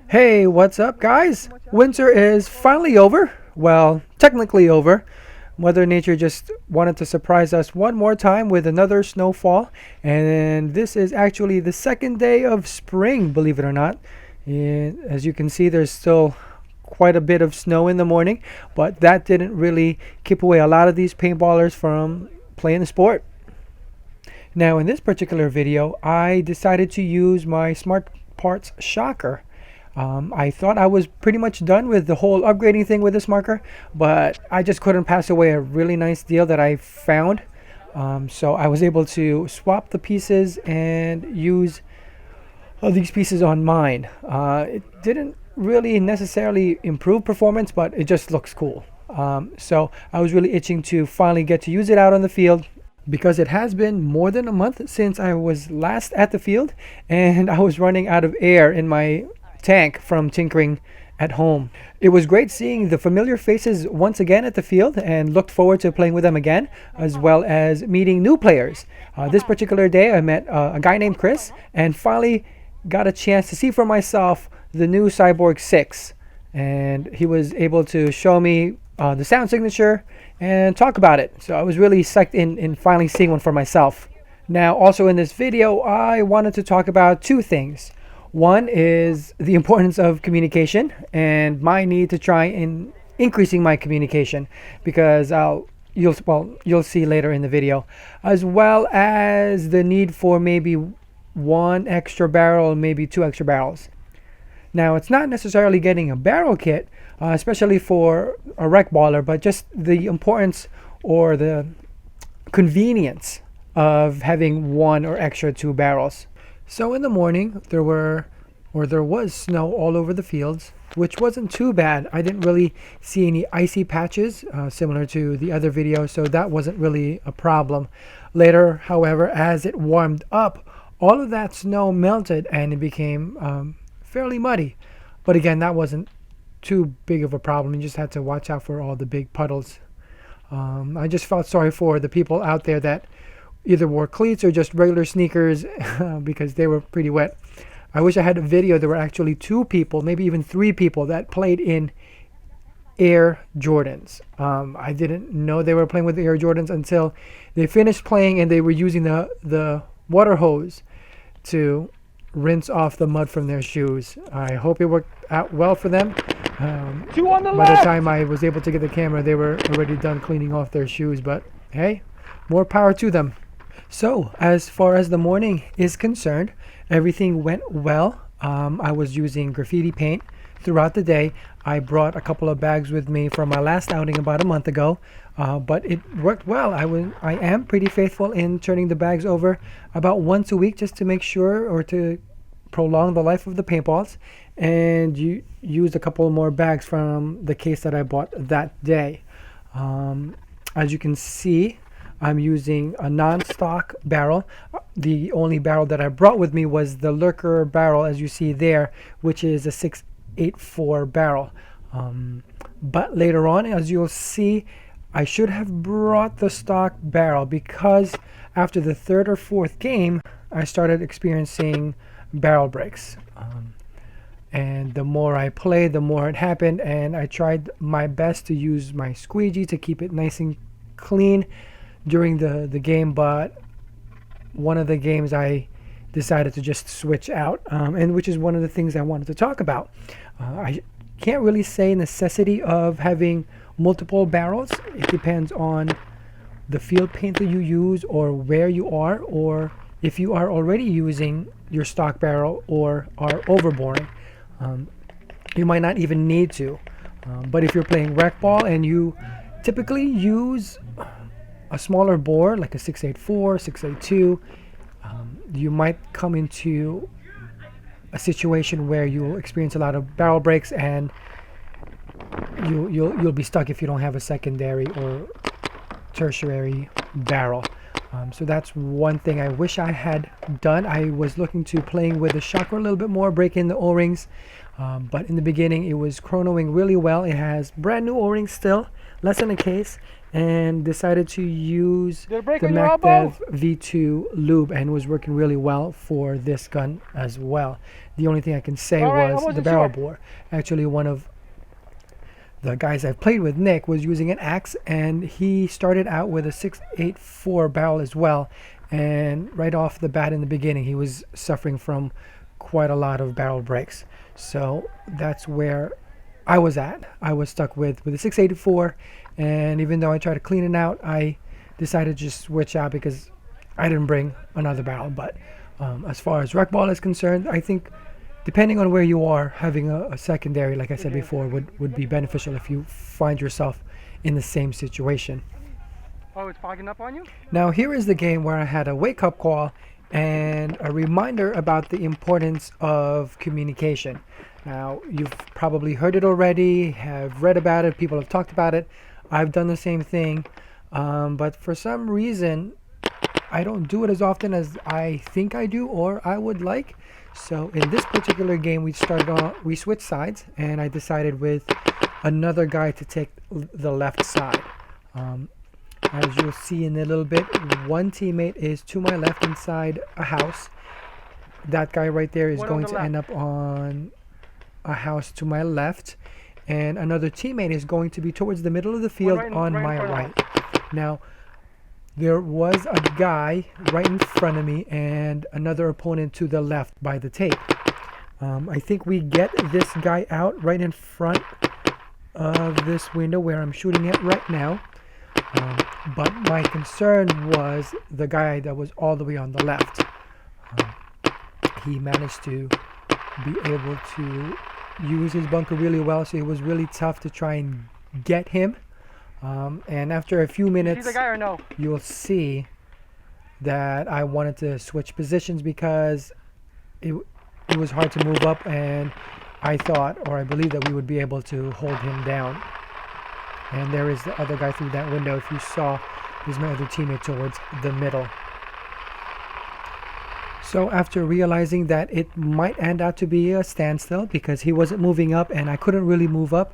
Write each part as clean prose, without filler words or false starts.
Hey, what's up, guys? Winter is finally over. Well, technically over. Mother Nature just wanted to surprise us one more time with another snowfall. And this is actually the second day of spring, believe it or not. And as you can see, there's still quite a bit of snow in the morning, but that didn't really keep away a lot of these paintballers from playing the sport. Now, in this particular video, I decided to use my Smart Parts Shocker. I thought I was pretty much done with the whole upgrading thing with this marker, but I just couldn't pass away a really nice deal that I found. So I was able to swap the pieces and use these pieces on mine. It didn't really necessarily improve performance, but it just looks cool. So I was really itching to finally get to use it out on the field, because it has been more than a month since I was last at the field, and I was running out of air in my tank from tinkering at home. It was great seeing the familiar faces once again at the field, and looked forward to playing with them again, as well as meeting new players. This particular day I met a guy named Chris, and finally got a chance to see for myself the new Cyborg 6, and he was able to show me the sound signature and talk about it. So I was really psyched in finally seeing one for myself. Now, also in this video, I wanted to talk about two things. One is the importance of communication and my need to try in increasing my communication, because you'll see later in the video, as well as the need for maybe one extra barrel, maybe two extra barrels. Now, it's not necessarily getting a barrel kit, especially for a rec baller, but just the importance or the convenience of having one or extra two barrels. So in the morning, there was snow all over the fields, which wasn't too bad. I didn't really see any icy patches, similar to the other video, so that wasn't really a problem. Later, however, as it warmed up, all of that snow melted and it became fairly muddy. But again, that wasn't too big of a problem. You just had to watch out for all the big puddles. I just felt sorry for the people out there that either wore cleats or just regular sneakers because they were pretty wet. I wish I had a video. There were actually two people, maybe even three people, that played in Air Jordans. I didn't know they were playing with the Air Jordans until they finished playing and they were using the water hose to rinse off the mud from their shoes. I hope it worked out well for them. Two on the By the left. time I was able to get the camera, they were already done cleaning off their shoes, but hey, more power to them. So, as far as the morning is concerned, everything went well. I was using graffiti paint throughout the day. I brought a couple of bags with me from my last outing about a month ago, but it worked well. I am pretty faithful in turning the bags over about once a week, just to make sure, or to prolong the life of the paintballs. And you used a couple more bags from the case that I bought that day. As you can see, I'm using a non-stock barrel. The only barrel that I brought with me was the Lurker barrel, as you see there, which is a 684 barrel. But later on, as you'll see, I should have brought the stock barrel, because after the third or fourth game, I started experiencing barrel breaks. And the more I played, the more it happened, and I tried my best to use my squeegee to keep it nice and clean during the game, but one of the games I decided to just switch out, and which is one of the things I wanted to talk about. I can't really say necessity of having multiple barrels. It depends on the field paint that you use, or where you are, or if you are already using your stock barrel or are overboring. You might not even need to, but if you're playing rec ball and you typically use a smaller bore like a 684, 682, you might come into a situation where you'll experience a lot of barrel breaks, and you'll be stuck if you don't have a secondary or tertiary barrel. So that's one thing I wish I had done. I was looking to playing with the Shocker a little bit more, break in the O-rings, But in the beginning, it was chronoing really well. It has brand new O-rings still, less than a case, and decided to use the MacDev V2 lube, and was working really well for this gun as well. The only thing I can say was the barrel bore. Actually, one of the guys I've played with, Nick, was using an axe, and he started out with a 6.84 barrel as well. And right off the bat in the beginning, he was suffering from quite a lot of barrel breaks. So that's where I was at. I was stuck with a 684, and even though I tried to clean it out, I decided to just switch out because I didn't bring another barrel. But as far as rec ball is concerned, I think depending on where you are, having a secondary, like I said before, would be beneficial if you find yourself in the same situation. Oh, it's fogging up on you? Now here is the game where I had a wake-up call and a reminder about the importance of communication. Now, you've probably heard it already, have read about it, people have talked about it. I've done the same thing, but for some reason, I don't do it as often as I think I do or I would like. So in this particular game, we switched sides, and I decided with another guy to take the left side. As you'll see in a little bit, one teammate is to my left inside a house. That guy right there is going to end up on a house to my left, and another teammate is going to be towards the middle of the field on my right. Now, there was a guy right in front of me and another opponent to the left by the tape. I think we get this guy out right in front of this window where I'm shooting at right now. But my concern was the guy that was all the way on the left. He managed to be able to use his bunker really well, so it was really tough to try and get him. And after a few minutes, see the guy or no? You'll see that I wanted to switch positions because it was hard to move up, and I thought, or I believe, that we would be able to hold him down. And there is the other guy through that window. If you saw, there's my other teammate towards the middle. So after realizing that it might end out to be a standstill because he wasn't moving up and I couldn't really move up,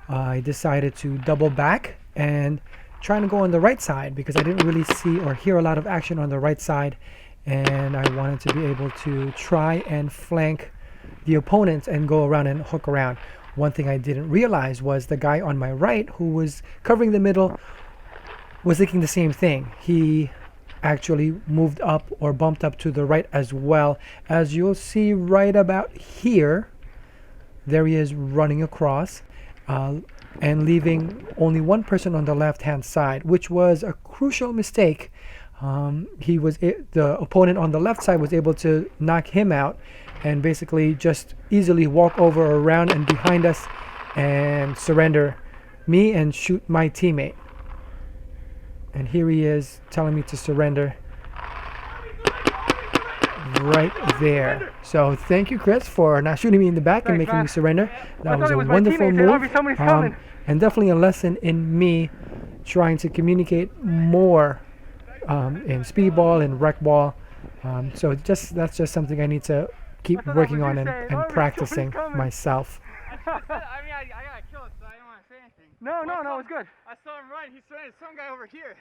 I decided to double back and trying to go on the right side because I didn't really see or hear a lot of action on the right side, and I wanted to be able to try and flank the opponents and go around and hook around. One thing I didn't realize was the guy on my right, who was covering the middle, was thinking the same thing. He actually moved up or bumped up to the right as well. As you'll see right about here, there he is running across and leaving only one person on the left-hand side, which was a crucial mistake. The opponent on the left side was able to knock him out and basically just easily walk over around and behind us and surrender me and shoot my teammate. And here he is telling me to surrender right there. So thank you, Chris, for not shooting me in the back and making me surrender. That was a wonderful move, and definitely a lesson in me trying to communicate more in speedball and rec ball. So that's just something I need to keep working on and practicing myself. I mean, I gotta kill it, so I don't want to say anything. No, it's good. I saw him run. He surrounded some guy over here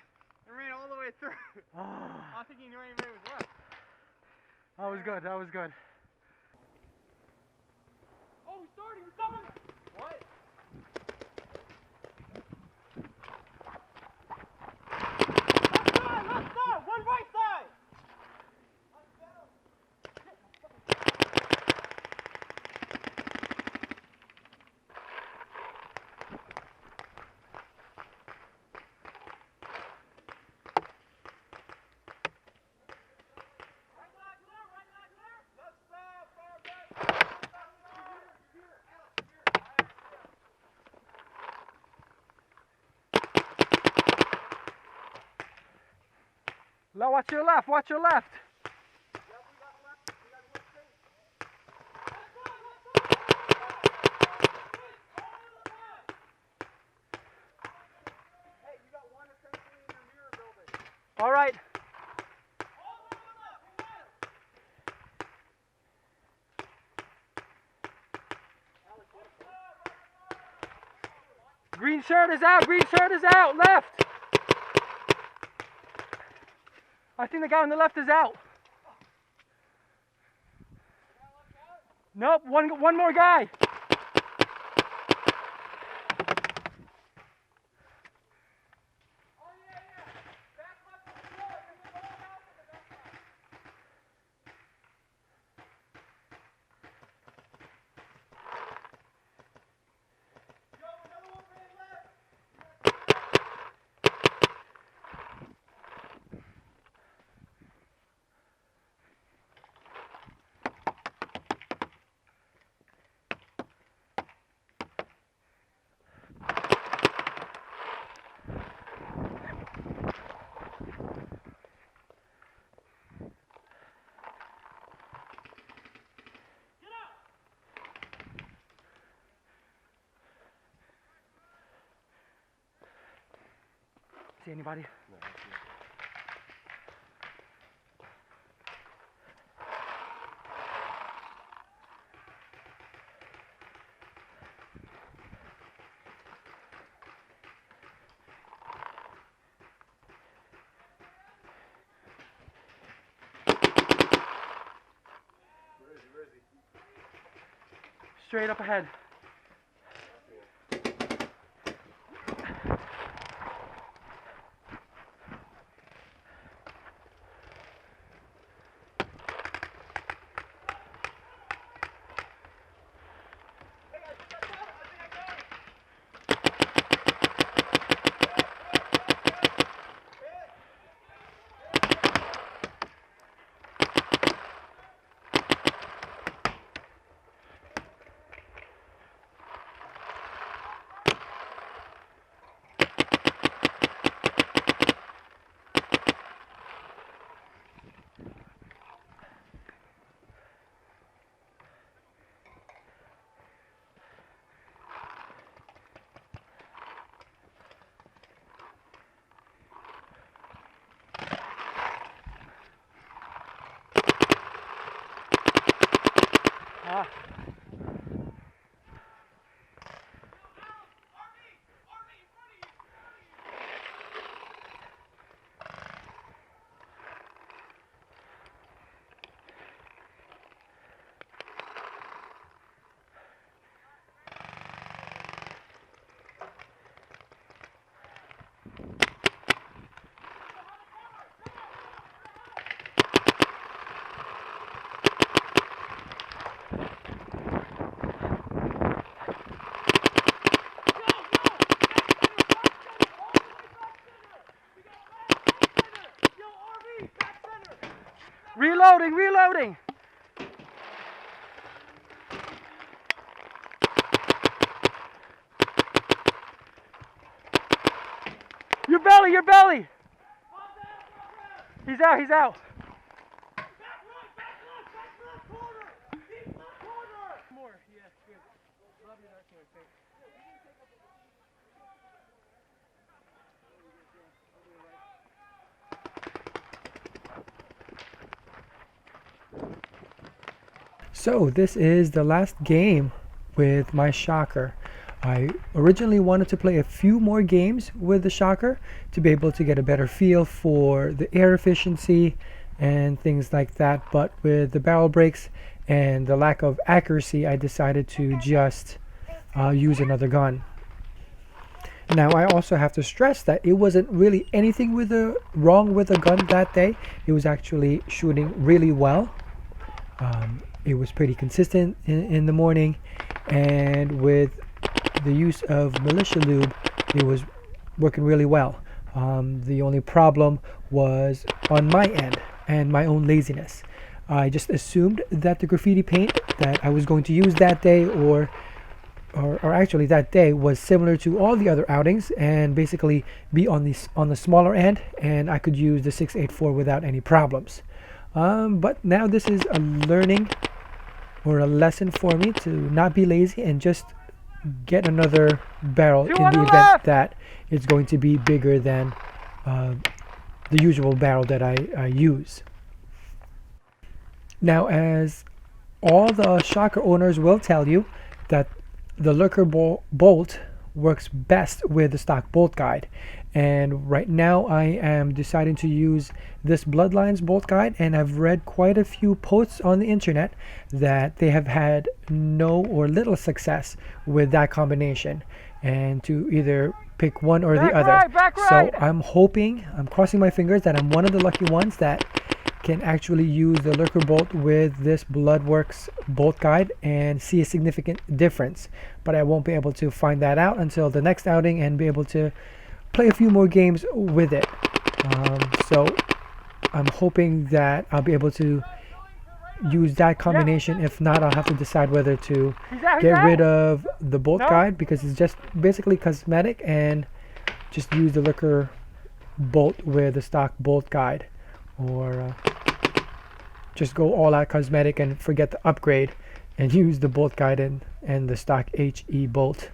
and ran all the way through. I don't think he knew anybody was left. That was good. That was good. Oh, he's starting. He's coming. What? Left side. One right side. Now watch your left, watch your left. All right. Green shirt is out. Green shirt is out. Left. I think the guy on the left is out. Nope. One more guy. See anybody? No, I see. Where is he? Straight up ahead. Ah. Reloading. Your belly. He's out. More, yeah, good. Love you, So this is the last game with my Shocker. I originally wanted to play a few more games with the Shocker to be able to get a better feel for the air efficiency and things like that, but with the barrel breaks and the lack of accuracy, I decided to just use another gun. Now I also have to stress that it wasn't really anything wrong with the gun that day. It was actually shooting really well. It was pretty consistent in the morning, and with the use of militia lube, it was working really well. The only problem was on my end and my own laziness. I just assumed that the graffiti paint that I was going to use that day, or actually that day, was similar to all the other outings and basically be on the smaller end, and I could use the 684 without any problems. But now this is a learning or a lesson for me to not be lazy and just get another barrel in the event that it's going to be bigger than the usual barrel that I use. Now, as all the Shocker owners will tell you, that the lurker bolt works best with the stock bolt guide. And right now I am deciding to use this Bloodlines bolt guide, and I've read quite a few posts on the internet that they have had no or little success with that combination, and to either pick one or the other. So I'm hoping, I'm crossing my fingers that I'm one of the lucky ones that can actually use the lurker bolt with this Bloodworks bolt guide and see a significant difference. But I won't be able to find that out until the next outing and be able to play a few more games with it. So I'm hoping that I'll be able to use that combination. If not, I'll have to decide whether to get rid of the bolt guide, because it's just basically cosmetic, and just use the lurker bolt with the stock bolt guide, or just go all out cosmetic and forget the upgrade and use the bolt guide and the stock HE bolt.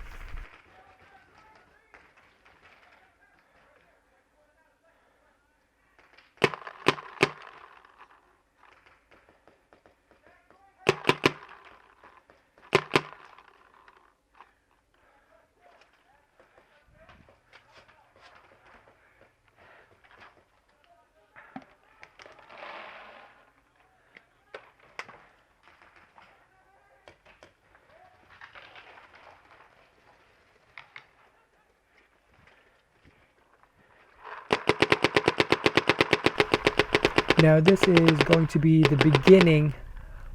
Now this is going to be the beginning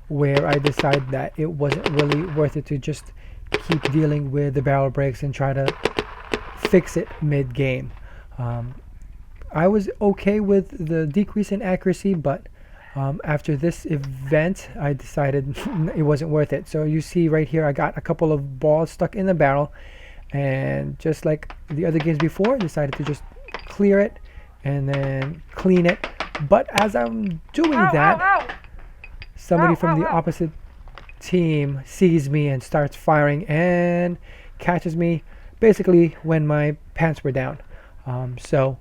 where I decide that it wasn't really worth it to just keep dealing with the barrel breaks and try to fix it mid-game. I was okay with the decrease in accuracy, but after this event I decided it wasn't worth it. So you see right here I got a couple of balls stuck in the barrel, and just like the other games before, I decided to just clear it and then clean it. But as I'm doing that, somebody from the opposite team sees me and starts firing and catches me basically when my pants were down. So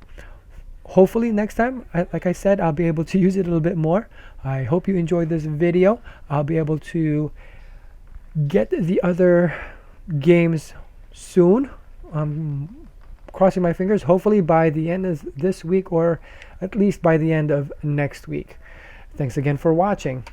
hopefully next time, like I said, I'll be able to use it a little bit more. I hope you enjoyed this video. I'll be able to get the other games soon. Crossing my fingers, hopefully by the end of this week, or at least by the end of next week. Thanks again for watching.